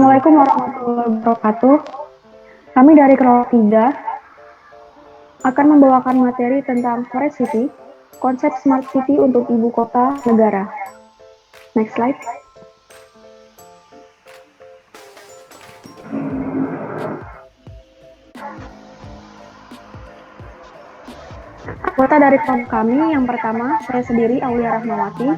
Assalamualaikum warahmatullahi wabarakatuh. Kami dari kelompok 3 akan membawakan materi tentang Forest City, konsep Smart City untuk ibu kota negara. Next slide. Anggota dari kelompok kami, yang pertama, saya sendiri, Aulia Rahmawati,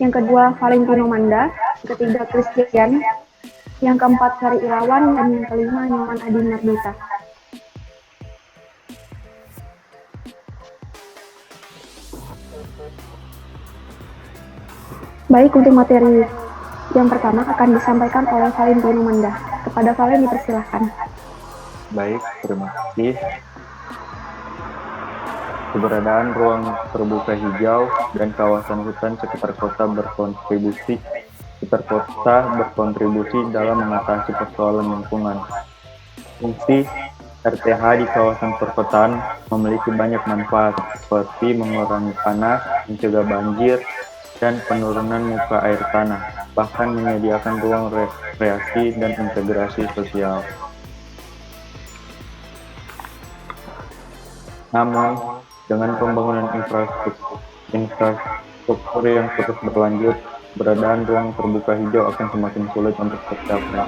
yang kedua, Valentino Manda, yang ketiga, Christian, yang keempat, Sari Irawan, dan yang kelima, Nyoman Adi Mardita. Baik, untuk materi yang pertama akan disampaikan oleh Valentino Manda. Kepada Valen dipersilahkan. Baik, terima kasih. Keberadaan ruang terbuka hijau dan kawasan hutan sekitar kota dalam mengatasi persoalan lingkungan. Fungsi RTH di kawasan perkotaan memiliki banyak manfaat, seperti mengurangi panas, mencegah banjir, dan penurunan muka air tanah, bahkan menyediakan ruang rekreasi dan integrasi sosial. Namun, dengan pembangunan infrastruktur yang terus berlanjut, keberadaan ruang terbuka hijau akan semakin sulit untuk tercapai.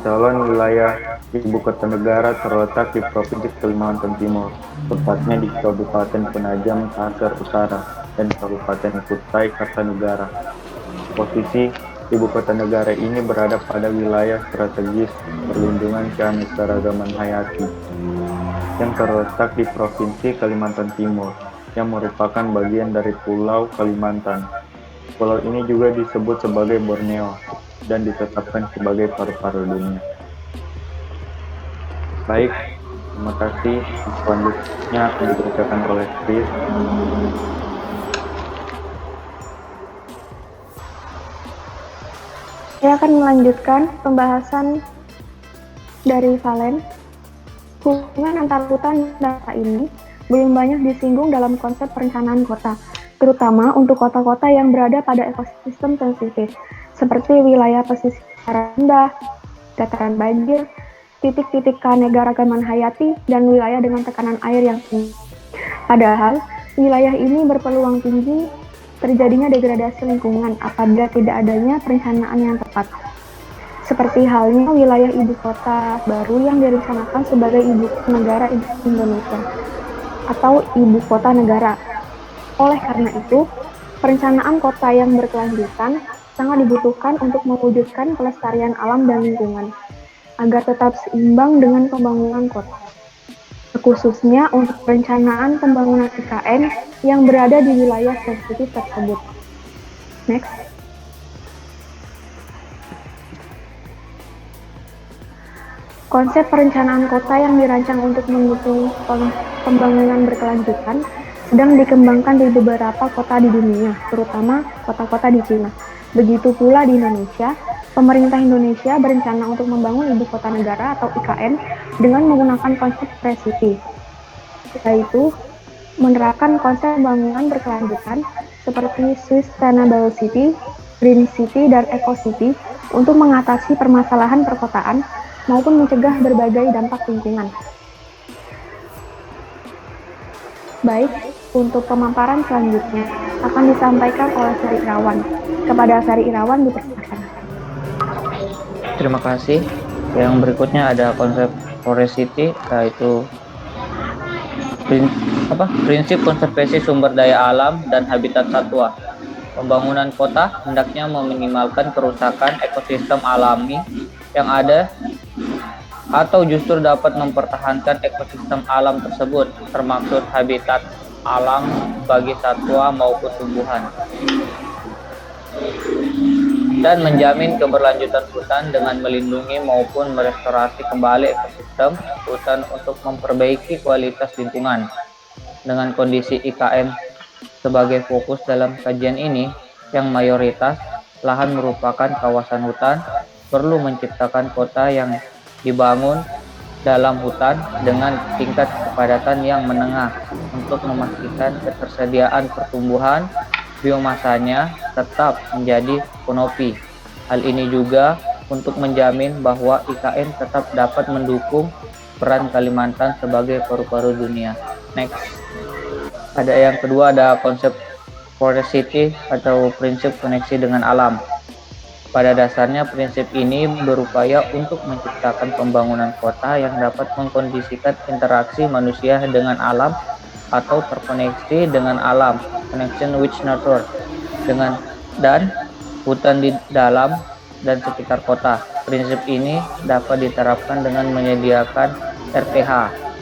Calon wilayah ibu kota negara terletak di Provinsi Kalimantan Timur, tepatnya di Kabupaten Penajam Pasir Utara dan Kabupaten Kutai Kartanegara. Posisi ibu kota negara ini berada pada wilayah strategis perlindungan keanekaragaman hayati yang terletak di Provinsi Kalimantan Timur, yang merupakan bagian dari Pulau Kalimantan. Pulau ini juga disebut sebagai Borneo dan ditetapkan sebagai paru-paru dunia. Baik, terima kasih. Selanjutnya akan dibacakan oleh Chris. Saya akan melanjutkan pembahasan dari Valen. Hubungan antara hutan dan kota ini belum banyak disinggung dalam konsep perencanaan kota, terutama untuk kota-kota yang berada pada ekosistem sensitif, seperti wilayah pesisir rendah, dataran banjir, titik-titik keanekaragaman hayati, dan wilayah dengan tekanan air yang tinggi. Padahal, wilayah ini berpeluang tinggi terjadinya degradasi lingkungan apabila tidak adanya perencanaan yang tepat. Seperti halnya wilayah ibu kota baru yang direncanakan sebagai ibu negara Indonesia atau ibu kota negara. Oleh karena itu, perencanaan kota yang berkelanjutan sangat dibutuhkan untuk mewujudkan pelestarian alam dan lingkungan agar tetap seimbang dengan pembangunan kota, khususnya untuk perencanaan pembangunan IKN yang berada di wilayah sensitif tersebut. Next. Konsep perencanaan kota yang dirancang untuk mendukung pembangunan berkelanjutan sedang dikembangkan di beberapa kota di dunia, terutama kota-kota di Cina. Begitu pula di Indonesia, pemerintah Indonesia berencana untuk membangun ibu kota negara atau IKN dengan menggunakan konsep City, yaitu menerapkan konsep pembangunan berkelanjutan seperti Sustainable City, Green City, dan Eco City untuk mengatasi permasalahan perkotaan maupun mencegah berbagai dampak lingkungan. Baik, untuk pemaparan selanjutnya akan disampaikan oleh Sari Irawan. Kepada Sari Irawan dipersilakan. Terima kasih. Yang berikutnya ada konsep Forest City, yaitu prinsip konservasi sumber daya alam dan habitat satwa. Pembangunan kota hendaknya meminimalkan kerusakan ekosistem alami yang ada atau justru dapat mempertahankan ekosistem alam tersebut, termaksud habitat alam bagi satwa maupun tumbuhan, dan menjamin keberlanjutan hutan dengan melindungi maupun merestorasi kembali ekosistem hutan untuk memperbaiki kualitas lingkungan. Dengan kondisi IKN sebagai fokus dalam kajian ini, yang mayoritas lahan merupakan kawasan hutan, perlu menciptakan kota yang dibangun dalam hutan dengan tingkat kepadatan yang menengah untuk memastikan ketersediaan pertumbuhan biomasanya tetap menjadi konopi Hal ini juga untuk menjamin bahwa IKN tetap dapat mendukung peran Kalimantan sebagai paru-paru dunia. Next. Ada yang kedua, ada konsep forest city atau prinsip koneksi dengan alam. Pada dasarnya prinsip ini berupaya untuk menciptakan pembangunan kota yang dapat mengkondisikan interaksi manusia dengan alam atau terkoneksi dengan alam, connection with nature, dan hutan di dalam dan sekitar kota. Prinsip ini dapat diterapkan dengan menyediakan RTH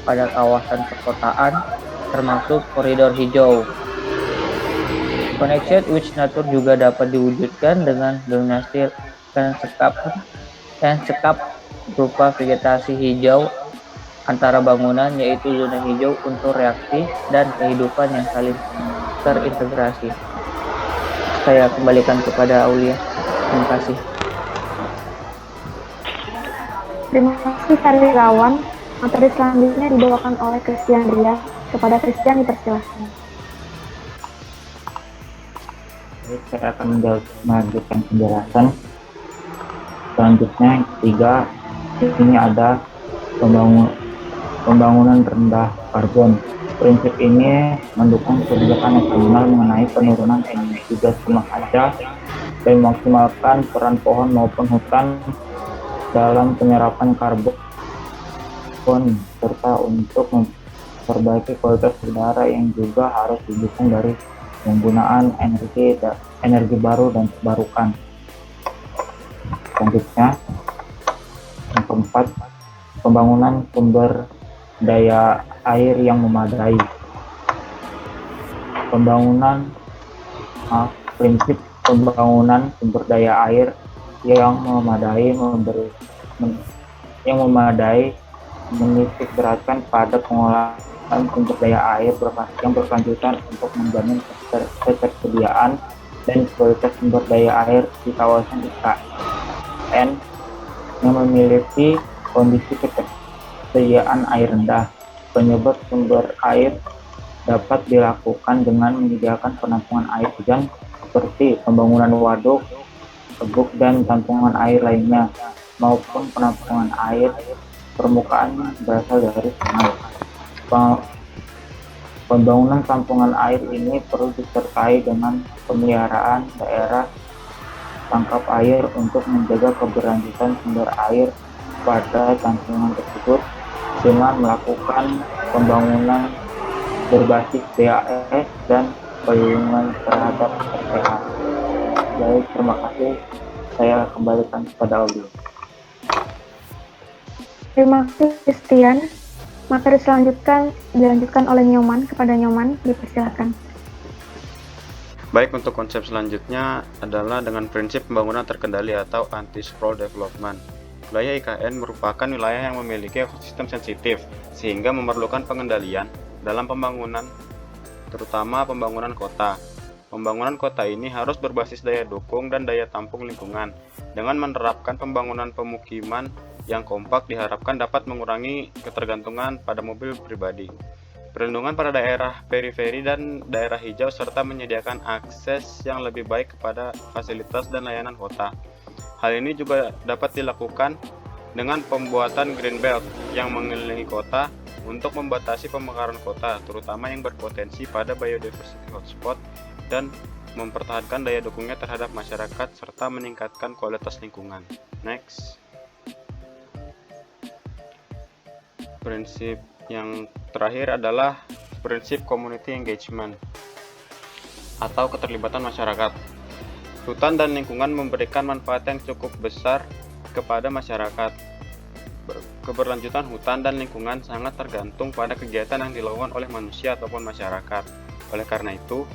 pada kawasan perkotaan, termasuk koridor hijau. Connection with nature juga dapat diwujudkan dengan dominasi landscape berupa vegetasi hijau antara bangunan, yaitu zona hijau untuk reaksi dan kehidupan yang saling terintegrasi. Saya kembalikan kepada Aulia. Terima kasih. Terima kasih Karyirawan. Materi selanjutnya dibawakan oleh Christian Ria. Kepada Christian dipersilahkan. Baik, saya akan melanjutkan penjelasan. Selanjutnya yang ketiga, ini ada pembangunan rendah karbon. Prinsip ini mendukung kebijakan nasional mengenai penurunan emisi gas rumah kaca dan memaksimalkan peran pohon maupun hutan dalam penyerapan karbon, serta untuk memperbaiki kualitas udara yang juga harus didukung dari penggunaan energi baru dan terbarukan. Selanjutnya, yang keempat, pembangunan sumber daya air yang memadai. Prinsip pembangunan sumber daya air yang memadai menitik beratkan pada pengolahan sumber daya air yang berkelanjutan untuk menjamin ketersediaan dan kualitas sumber daya air di kawasan IKN yang memiliki kondisi ketersediaan air rendah. Penyebab sumber air dapat dilakukan dengan menyediakan penampungan air hujan seperti pembangunan waduk, tebuk, dan tampungan air lainnya, maupun penampungan air permukaan berasal dari sungai. Pembangunan tampungan air ini perlu disertai dengan pemeliharaan daerah tangkap air untuk menjaga keberlanjutan sumber air pada tampungan tersebut dengan melakukan pembangunan berbasis DAS dan perlindungan terhadap RTH. Baik, terima kasih. Saya kembalikan kepada Aulia. Terima kasih Christian. Materi selanjutnya dilanjutkan oleh Nyoman. Kepada Nyoman dipersilakan. Baik, untuk konsep selanjutnya adalah dengan prinsip pembangunan terkendali atau anti-sprawl development. Wilayah IKN merupakan wilayah yang memiliki ekosistem sensitif, sehingga memerlukan pengendalian dalam pembangunan, terutama pembangunan kota. Pembangunan kota ini harus berbasis daya dukung dan daya tampung lingkungan. Dengan menerapkan pembangunan pemukiman yang kompak diharapkan dapat mengurangi ketergantungan pada mobil pribadi. Perlindungan pada daerah periferi dan daerah hijau serta menyediakan akses yang lebih baik kepada fasilitas dan layanan kota. Hal ini juga dapat dilakukan dengan pembuatan green belt yang mengelilingi kota untuk membatasi pemekaran kota, terutama yang berpotensi pada biodiversity hotspot, dan mempertahankan daya dukungnya terhadap masyarakat serta meningkatkan kualitas lingkungan. Next. Prinsip yang terakhir adalah prinsip community engagement atau keterlibatan masyarakat. Hutan dan lingkungan memberikan manfaat yang cukup besar kepada masyarakat. Keberlanjutan hutan dan lingkungan sangat tergantung pada kegiatan yang dilakukan oleh manusia ataupun masyarakat. Oleh karena itu,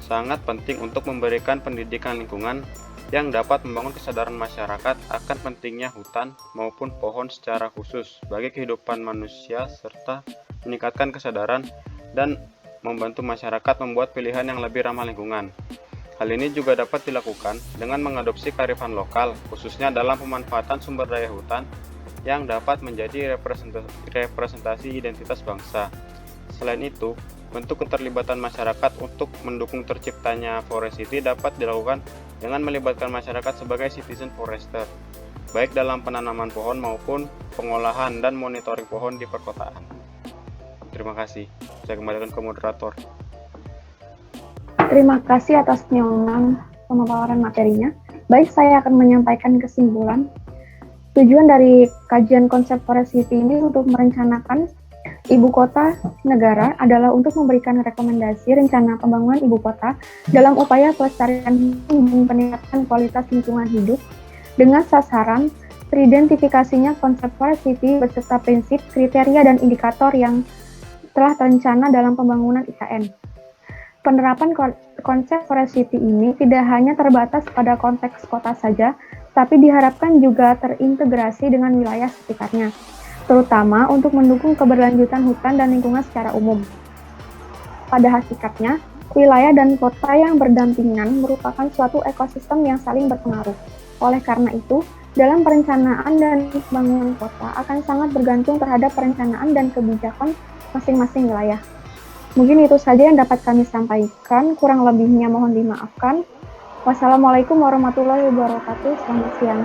sangat penting untuk memberikan pendidikan lingkungan yang dapat membangun kesadaran masyarakat akan pentingnya hutan maupun pohon secara khusus bagi kehidupan manusia, serta meningkatkan kesadaran dan membantu masyarakat membuat pilihan yang lebih ramah lingkungan. Hal ini juga dapat dilakukan dengan mengadopsi kearifan lokal, khususnya dalam pemanfaatan sumber daya hutan yang dapat menjadi representasi identitas bangsa. Selain itu, Bentuk keterlibatan masyarakat untuk mendukung terciptanya Forest City dapat dilakukan dengan melibatkan masyarakat sebagai citizen forester, baik dalam penanaman pohon maupun pengolahan dan monitoring pohon di perkotaan. Terima kasih. Saya kembalikan ke moderator. Terima kasih atas pemaparan materinya. Baik, saya akan menyampaikan kesimpulan. Tujuan dari kajian konsep Forest City ini untuk merencanakan ibu kota negara adalah untuk memberikan rekomendasi rencana pembangunan ibu kota dalam upaya pelestarian dan peningkatan kualitas lingkungan hidup dengan sasaran teridentifikasinya konsep Forest City beserta prinsip, kriteria, dan indikator yang telah terencana dalam pembangunan IKN. Penerapan konsep Forest City ini tidak hanya terbatas pada konteks kota saja, tapi diharapkan juga terintegrasi dengan wilayah sekitarnya, terutama untuk mendukung keberlanjutan hutan dan lingkungan secara umum. Pada hakikatnya, wilayah dan kota yang berdampingan merupakan suatu ekosistem yang saling berpengaruh. Oleh karena itu, dalam perencanaan dan pembangunan kota akan sangat bergantung terhadap perencanaan dan kebijakan masing-masing wilayah. Mungkin itu saja yang dapat kami sampaikan, kurang lebihnya mohon dimaafkan. Wassalamualaikum warahmatullahi wabarakatuh. Selamat siang.